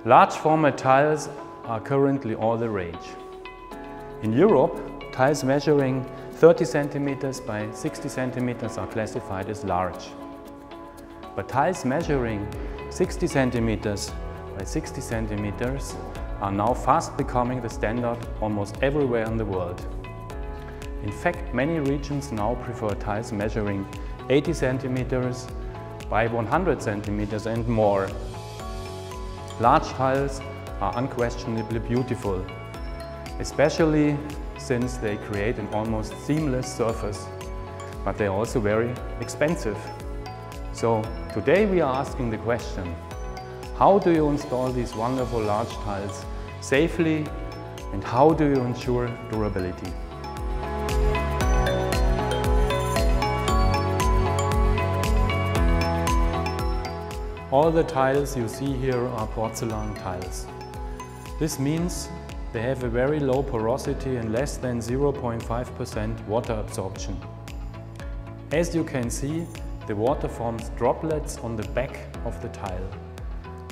Large format tiles are currently all the rage. In Europe, tiles measuring 30 centimeters by 60 centimeters are classified as large. But tiles measuring 60 centimeters by 60 centimeters are now fast becoming the standard almost everywhere in the world. In fact, many regions now prefer tiles measuring 80 centimeters by 100 centimeters and more. Large tiles are unquestionably beautiful, especially since they create an almost seamless surface, but they're also very expensive. So today we are asking the question, how do you install these wonderful large tiles safely and how do you ensure durability? All the tiles you see here are porcelain tiles. This means they have a very low porosity and less than 0.5% water absorption. As you can see, the water forms droplets on the back of the tile.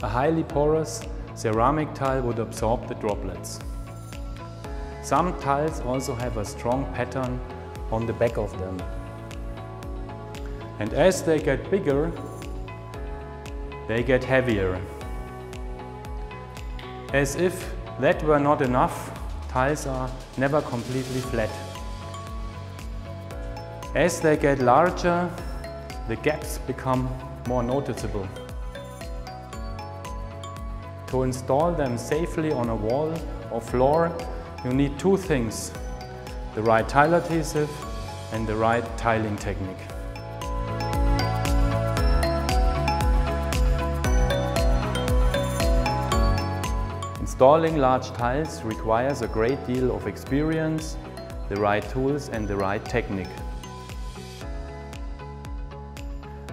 A highly porous ceramic tile would absorb the droplets. Some tiles also have a strong pattern on the back of them. And as they get bigger, they get heavier. As if that were not enough, tiles are never completely flat. As they get larger, the gaps become more noticeable. To install them safely on a wall or floor, you need two things: the right tile adhesive and the right tiling technique. Installing large tiles requires a great deal of experience, the right tools and the right technique.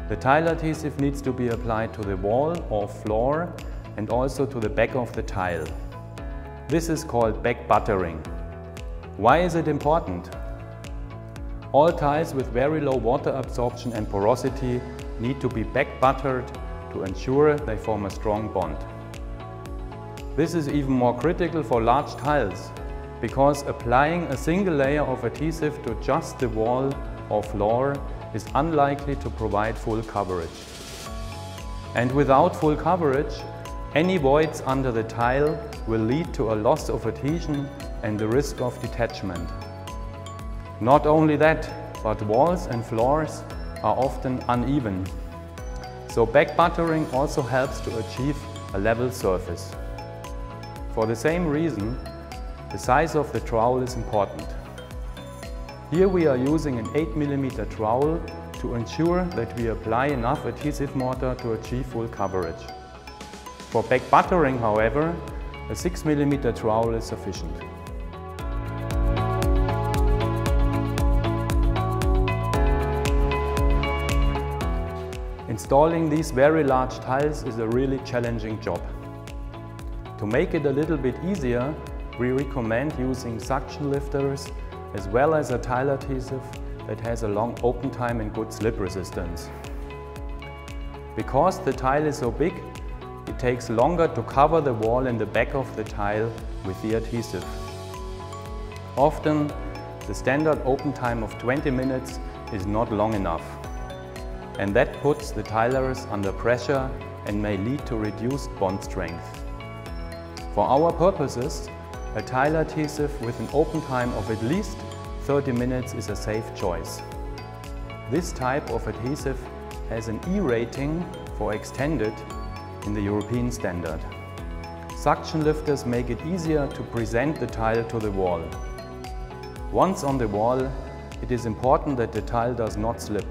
The tile adhesive needs to be applied to the wall or floor and also to the back of the tile. This is called back buttering. Why is it important? All tiles with very low water absorption and porosity need to be back buttered to ensure they form a strong bond. This is even more critical for large tiles, because applying a single layer of adhesive to just the wall or floor is unlikely to provide full coverage. And without full coverage, any voids under the tile will lead to a loss of adhesion and the risk of detachment. Not only that, but walls and floors are often uneven. So back buttering also helps to achieve a level surface. For the same reason, the size of the trowel is important. Here we are using an 8 mm trowel to ensure that we apply enough adhesive mortar to achieve full coverage. For back buttering, however, a 6 mm trowel is sufficient. Installing these very large tiles is a really challenging job. To make it a little bit easier, we recommend using suction lifters as well as a tile adhesive that has a long open time and good slip resistance. Because the tile is so big, it takes longer to cover the wall and the back of the tile with the adhesive. Often, the standard open time of 20 minutes is not long enough, and that puts the tilers under pressure and may lead to reduced bond strength. For our purposes, a tile adhesive with an open time of at least 30 minutes is a safe choice. This type of adhesive has an E rating for extended in the European standard. Suction lifters make it easier to present the tile to the wall. Once on the wall, it is important that the tile does not slip.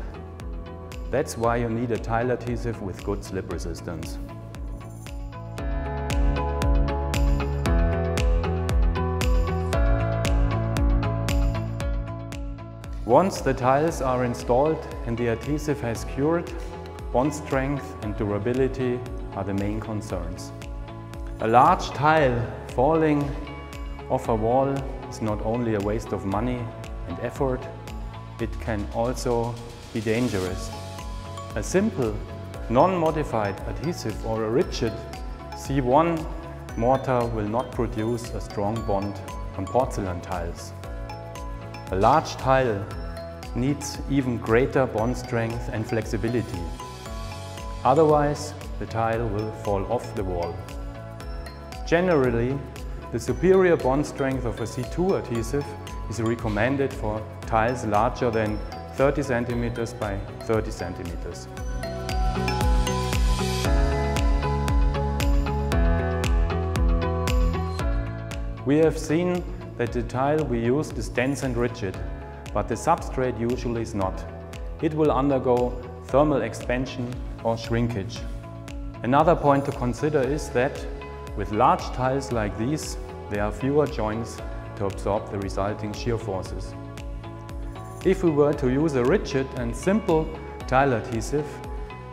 That's why you need a tile adhesive with good slip resistance. Once the tiles are installed and the adhesive has cured, bond strength and durability are the main concerns. A large tile falling off a wall is not only a waste of money and effort, it can also be dangerous. A simple, non-modified adhesive or a rigid C1 mortar will not produce a strong bond on porcelain tiles. A large tile needs even greater bond strength and flexibility. Otherwise, the tile will fall off the wall. Generally, the superior bond strength of a C2 adhesive is recommended for tiles larger than 30 cm by 30 cm. We have seen that the tile we used is dense and rigid, but the substrate usually is not. It will undergo thermal expansion or shrinkage. Another point to consider is that with large tiles like these, there are fewer joints to absorb the resulting shear forces. If we were to use a rigid and simple tile adhesive,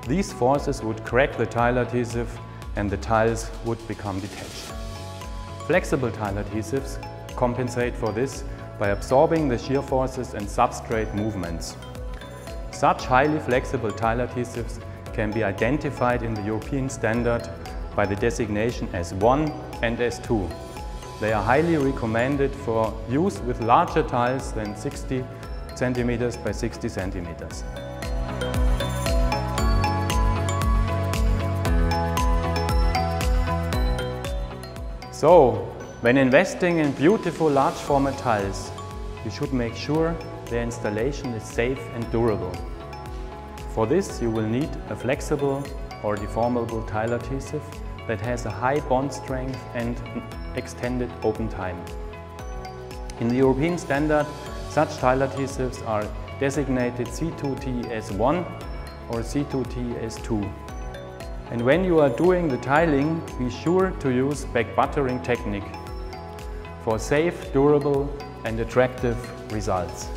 these forces would crack the tile adhesive and the tiles would become detached. Flexible tile adhesives compensate for this by absorbing the shear forces and substrate movements. Such highly flexible tile adhesives can be identified in the European standard by the designation S1 and S2. They are highly recommended for use with larger tiles than 60 cm by 60 cm. So, when investing in beautiful large format tiles, you should make sure their installation is safe and durable. For this, you will need a flexible or deformable tile adhesive that has a high bond strength and extended open time. In the European standard, such tile adhesives are designated C2T-S1 or C2T-S2. And when you are doing the tiling, be sure to use back buttering technique for safe, durable and attractive results.